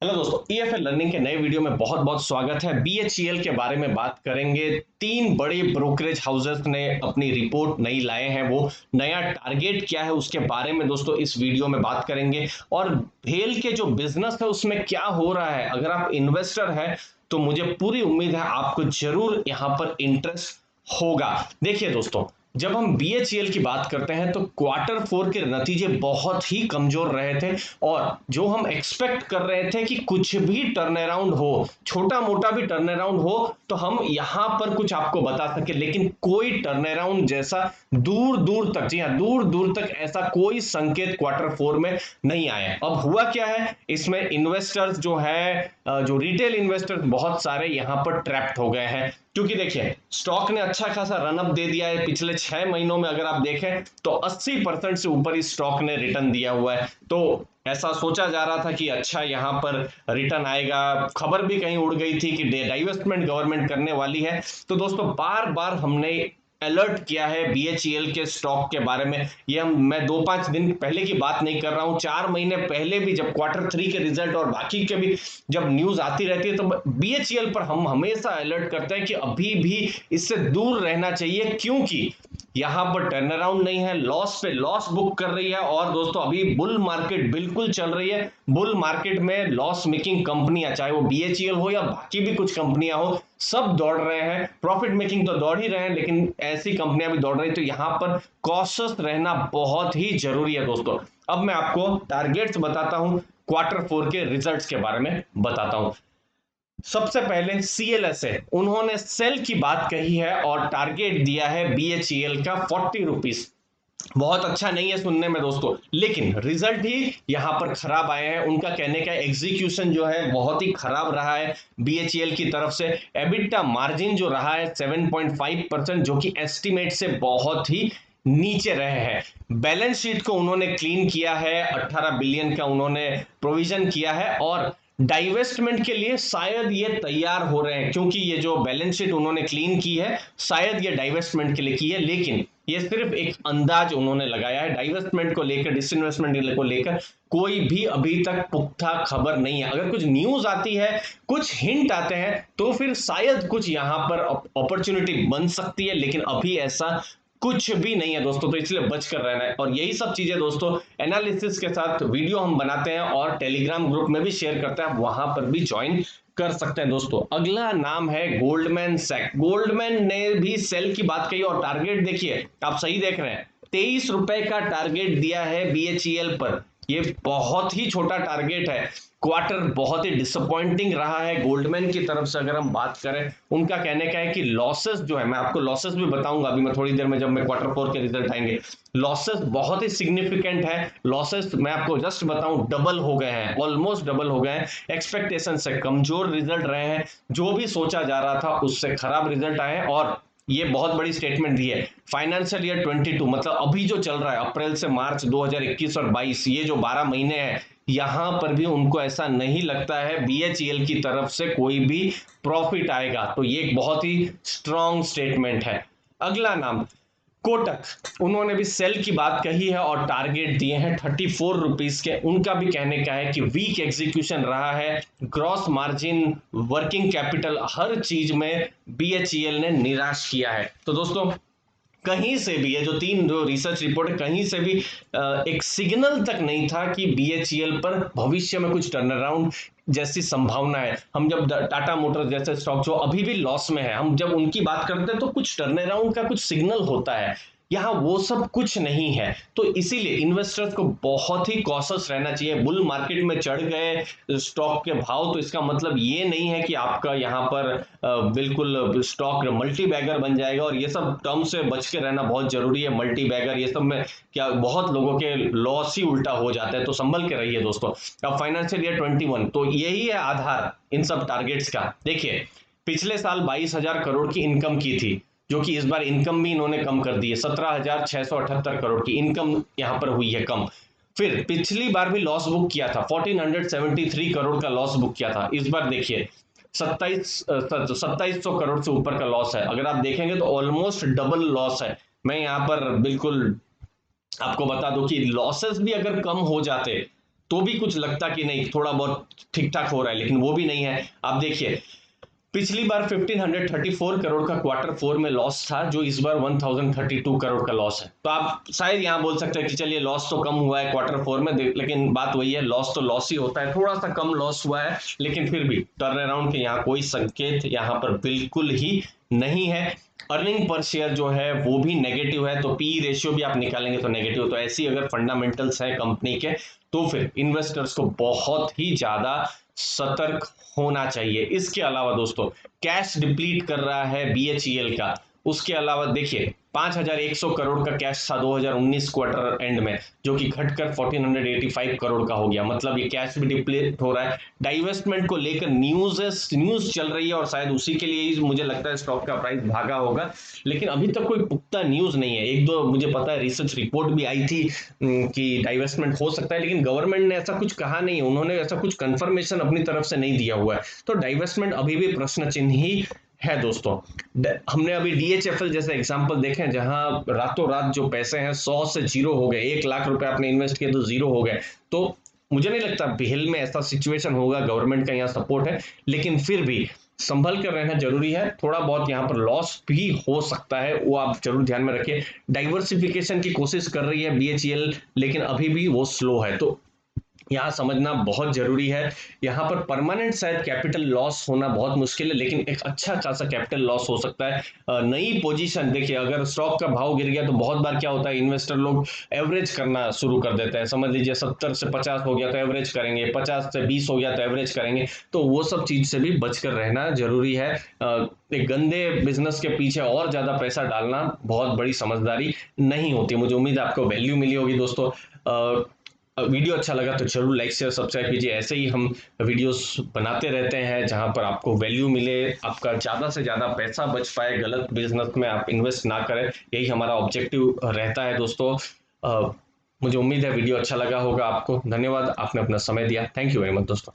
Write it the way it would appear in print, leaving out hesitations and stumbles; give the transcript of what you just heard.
Hello दोस्तों, EFL learning के नए वीडियो में बहुत बहुत स्वागत है। बीएचईएल के बारे में बात करेंगे। तीन बड़े ब्रोकरेज हाउसेस ने अपनी रिपोर्ट नई लाए हैं। वो नया टारगेट क्या है उसके बारे में दोस्तों इस वीडियो में बात करेंगे, और भेल के जो बिजनेस है उसमें क्या हो रहा है। अगर आप इन्वेस्टर है तो मुझे पूरी उम्मीद है आपको जरूर यहां पर इंटरेस्ट होगा। देखिए दोस्तों, जब हम बीएचईएल की बात करते हैं तो क्वार्टर फोर के नतीजे बहुत ही कमजोर रहे थे, और जो हम एक्सपेक्ट कर रहे थे कि कुछ भी टर्न अराउंड हो, छोटा मोटा भी टर्न अराउंड हो तो हम यहां पर कुछ आपको बता सके, लेकिन कोई टर्न अराउंड जैसा दूर दूर तक, जी हाँ, दूर दूर तक ऐसा कोई संकेत क्वार्टर फोर में नहीं आया। अब हुआ क्या है, इसमें इन्वेस्टर्स जो है, जो रिटेल इन्वेस्टर्स बहुत सारे यहां पर ट्रैप्ड हो गए हैं। क्योंकि देखिए, स्टॉक ने अच्छा खासा रनअप दे दिया है। पिछले 6 महीनों में अगर आप देखें तो 80% से ऊपर इस स्टॉक ने रिटर्न दिया हुआ है। तो ऐसा सोचा जा रहा था कि अच्छा यहां पर रिटर्न आएगा। खबर भी कहीं उड़ गई थी कि डाइवेस्टमेंट गवर्नमेंट करने वाली है। तो दोस्तों, बार बार हमने अलर्ट किया है बीएचईएल के स्टॉक के बारे में। ये मैं 2-5 दिन पहले की बात नहीं कर रहा हूं, 4 महीने पहले भी जब क्वार्टर थ्री के रिजल्ट और बाकी के भी जब न्यूज आती रहती है तो बीएचईएल पर हम हमेशा अलर्ट करते हैं कि अभी भी इससे दूर रहना चाहिए, क्योंकि यहां पर टर्न अराउंड नहीं है, लॉस पे लॉस बुक कर रही है। और दोस्तों, अभी बुल मार्केट बिल्कुल चल रही है। बुल मार्केट में लॉस मेकिंग कंपनियां, चाहे वो बीएचईएल हो या बाकी भी कुछ कंपनियां हो, सब दौड़ रहे हैं। प्रॉफिट मेकिंग तो दौड़ ही रहे हैं, लेकिन ऐसी कंपनियां भी दौड़ रही, तो यहां पर कॉशियस रहना बहुत ही जरूरी है दोस्तों। अब मैं आपको टारगेट्स बताता हूं, क्वार्टर फोर के रिजल्ट्स के बारे में बताता हूं। सबसे पहले सीएलएसए, उन्होंने सेल की बात कही है और टारगेट दिया है बीएचईएल का 40 रुपीज। बहुत अच्छा नहीं है सुनने में दोस्तों, लेकिन रिजल्ट ही यहां पर खराब आए हैं। उनका कहने का एग्जीक्यूशन जो है बहुत ही खराब रहा है बीएचईएल की तरफ से। एबिटा मार्जिन जो रहा है 7.5%, जो कि एस्टिमेट से बहुत ही नीचे रहे हैं। बैलेंस शीट को उन्होंने क्लीन किया है, 18 बिलियन का उन्होंने प्रोविजन किया है, और डाइवेस्टमेंट के लिए शायद ये तैयार हो रहे हैं, क्योंकि ये जो बैलेंस शीट उन्होंने क्लीन की है शायद ये डाइवेस्टमेंट के लिए की है। लेकिन ये सिर्फ एक अंदाज उन्होंने लगाया है। डाइवेस्टमेंट को लेकर, डिसइन्वेस्टमेंट को लेकर कोई भी अभी तक पुख्ता खबर नहीं है। अगर कुछ न्यूज आती है, कुछ हिंट आते हैं, तो फिर शायद कुछ यहां पर अपॉर्चुनिटी बन सकती है, लेकिन अभी ऐसा कुछ भी नहीं है दोस्तों। तो इसलिए बचकर रहना है, और यही सब चीजें दोस्तों एनालिसिस के साथ वीडियो हम बनाते हैं और टेलीग्राम ग्रुप में भी शेयर करते हैं, आप वहां पर भी ज्वाइन कर सकते हैं दोस्तों। अगला नाम है गोल्डमैन सैक। गोल्डमैन ने भी सेल की बात कही, और टारगेट देखिए, आप सही देख रहे हैं, 23 रुपए का टारगेट दिया है बीएचईएल पर। ये बहुत ही छोटा टारगेट है। क्वार्टर बहुत ही डिसअपॉइंटिंग रहा है गोल्डमैन की तरफ से। अगर हम बात करें, उनका कहने का है कि लॉसेस जो है, मैं आपको लॉसेस भी बताऊंगा अभी मैं थोड़ी देर में, जब मैं क्वार्टर फोर के रिजल्ट आएंगे। लॉसेस बहुत ही सिग्निफिकेंट है। लॉसेस मैं आपको जस्ट बताऊं, डबल हो गए हैं, ऑलमोस्ट डबल हो गए हैं। एक्सपेक्टेशन से कमजोर रिजल्ट रहे हैं, जो भी सोचा जा रहा था उससे खराब रिजल्ट आए हैं। और ये बहुत बड़ी स्टेटमेंट दी है, फाइनेंशियल ईयर 22 मतलब अभी जो चल रहा है अप्रैल से मार्च 2021 और 22, ये जो 12 महीने हैं, यहां पर भी उनको ऐसा नहीं लगता है बीएचईएल की तरफ से कोई भी प्रॉफिट आएगा। तो ये एक बहुत ही स्ट्रॉन्ग स्टेटमेंट है। अगला नाम कोटक, उन्होंने भी सेल की बात कही है और टारगेट दिए हैं 34 रुपीज के। उनका भी कहने का है कि वीक एग्जीक्यूशन रहा है, ग्रॉस मार्जिन, वर्किंग कैपिटल, हर चीज में बीएचईएल ने निराश किया है। तो दोस्तों, कहीं से भी ये जो तीन जो रिसर्च रिपोर्ट है, कहीं से भी एक सिग्नल तक नहीं था कि बीएचईएल पर भविष्य में कुछ टर्न अराउंड जैसी संभावना है। हम जब टाटा मोटर्स जैसे स्टॉक जो अभी भी लॉस में है, हम जब उनकी बात करते हैं तो कुछ टर्न अराउंड का कुछ सिग्नल होता है। यहाँ वो सब कुछ नहीं है। तो इसीलिए इन्वेस्टर्स को बहुत ही कॉशियस रहना चाहिए। बुल मार्केट में चढ़ गए स्टॉक के भाव, तो इसका मतलब ये नहीं है कि आपका यहाँ पर बिल्कुल स्टॉक मल्टी बैगर बन जाएगा। और ये सब टर्म से बच के रहना बहुत जरूरी है। मल्टी बैगर ये सब में क्या बहुत लोगों के लॉस ही उल्टा हो जाता है, तो संभल के रहिए दोस्तों। अब फाइनेंशियल ईयर 21, तो यही है आधार इन सब टारगेट्स का। देखिए, पिछले साल 22,000 करोड़ की इनकम की थी, जो कि इस बार इनकम भी इन्होंने कम कर दी है। 17,678 करोड़ की इनकम यहां पर हुई है कम। फिर पिछली बार भी लॉस बुक किया था, 1473 करोड़ का लॉस बुक किया था। इस बार देखिए 2700 करोड़ से ऊपर का लॉस है। अगर आप देखेंगे तो ऑलमोस्ट डबल लॉस है। मैं यहां पर बिल्कुल आपको बता दूं कि लॉसेस भी अगर कम हो जाते तो भी कुछ लगता कि नहीं थोड़ा बहुत ठीक ठाक हो रहा है, लेकिन वो भी नहीं है। आप देखिए पिछली बार 1534 करोड़ का क्वार्टर 4 में लॉस था, जो इस बार 1032 करोड़ का लॉस है। तो आप शायद यहां बोल सकते हैं कि चलिए लॉस तो कम हुआ है क्वार्टर 4 में, लेकिन बात वही है, लॉस तो लॉस ही होता है, थोड़ा सा कम लॉस हुआ है, लेकिन फिर भी टर्न अराउंड के यहाँ कोई संकेत यहाँ पर बिल्कुल ही नहीं है। अर्निंग पर शेयर जो है वो भी नेगेटिव है, तो पी रेशियो भी आप निकालेंगे तो नेगेटिव। तो ऐसी अगर फंडामेंटल्स है कंपनी के, तो फिर इन्वेस्टर्स को बहुत ही ज्यादा सतर्क होना चाहिए। इसके अलावा दोस्तों कैश डिप्लीट कर रहा है बीएचईएल का। उसके अलावा देखिए 5100 करोड़ का कैश था 2019 क्वार्टर एंड में, जो कि घटकर 1485 करोड़ का हो गया। मतलब ये कैश भी डिप्लीट हो रहा है। डाइवेस्टमेंट को लेकर न्यूज चल रही है और शायद उसी के लिए ही मुझे लगता है स्टॉक का प्राइस भागा होगा, लेकिन अभी तक कोई पुख्ता न्यूज नहीं है। एक दो मुझे पता है रिसर्च रिपोर्ट भी आई थी कि डाइवेस्टमेंट हो सकता है, लेकिन गवर्नमेंट ने ऐसा कुछ कहा नहीं, उन्होंने ऐसा कुछ कंफर्मेशन अपनी तरफ से नहीं दिया हुआ है। तो डाइवेस्टमेंट अभी भी प्रश्न चिन्ह ही है दोस्तों। हमने अभी डीएचएफएल जैसे एग्जांपल देखे हैं, जहां रातों रात जो पैसे हैं 100 से जीरो हो गए, 1 लाख रुपए आपने इन्वेस्ट किए तो जीरो हो गए। तो मुझे नहीं लगता बिहल में ऐसा सिचुएशन होगा, गवर्नमेंट का यहाँ सपोर्ट है, लेकिन फिर भी संभल कर रहना जरूरी है। थोड़ा बहुत यहाँ पर लॉस भी हो सकता है, वो आप जरूर ध्यान में रखिए। डाइवर्सिफिकेशन की कोशिश कर रही है बीएचईएल, लेकिन अभी भी वो स्लो है, तो यहाँ समझना बहुत जरूरी है। यहाँ पर परमानेंट शायद कैपिटल लॉस होना बहुत मुश्किल है, लेकिन एक अच्छा खासा कैपिटल लॉस हो सकता है। नई पोजीशन देखिए, अगर स्टॉक का भाव गिर गया तो बहुत बार क्या होता है, इन्वेस्टर लोग एवरेज करना शुरू कर देते हैं। समझ लीजिए 70 से 50 हो गया तो एवरेज करेंगे, 50 से 20 हो गया तो एवरेज करेंगे। तो वो सब चीज से भी बचकर रहना जरूरी है। एक गंदे बिजनेस के पीछे और ज्यादा पैसा डालना बहुत बड़ी समझदारी नहीं होती। मुझे उम्मीद है आपको वैल्यू मिली होगी दोस्तों। वीडियो अच्छा लगा तो जरूर लाइक शेयर सब्सक्राइब कीजिए। ऐसे ही हम वीडियोस बनाते रहते हैं जहां पर आपको वैल्यू मिले, आपका ज़्यादा से ज़्यादा पैसा बच पाए, गलत बिजनेस में आप इन्वेस्ट ना करें, यही हमारा ऑब्जेक्टिव रहता है दोस्तों। मुझे उम्मीद है वीडियो अच्छा लगा होगा आपको। धन्यवाद, आपने अपना समय दिया। थैंक यू वेरी मच दोस्तों।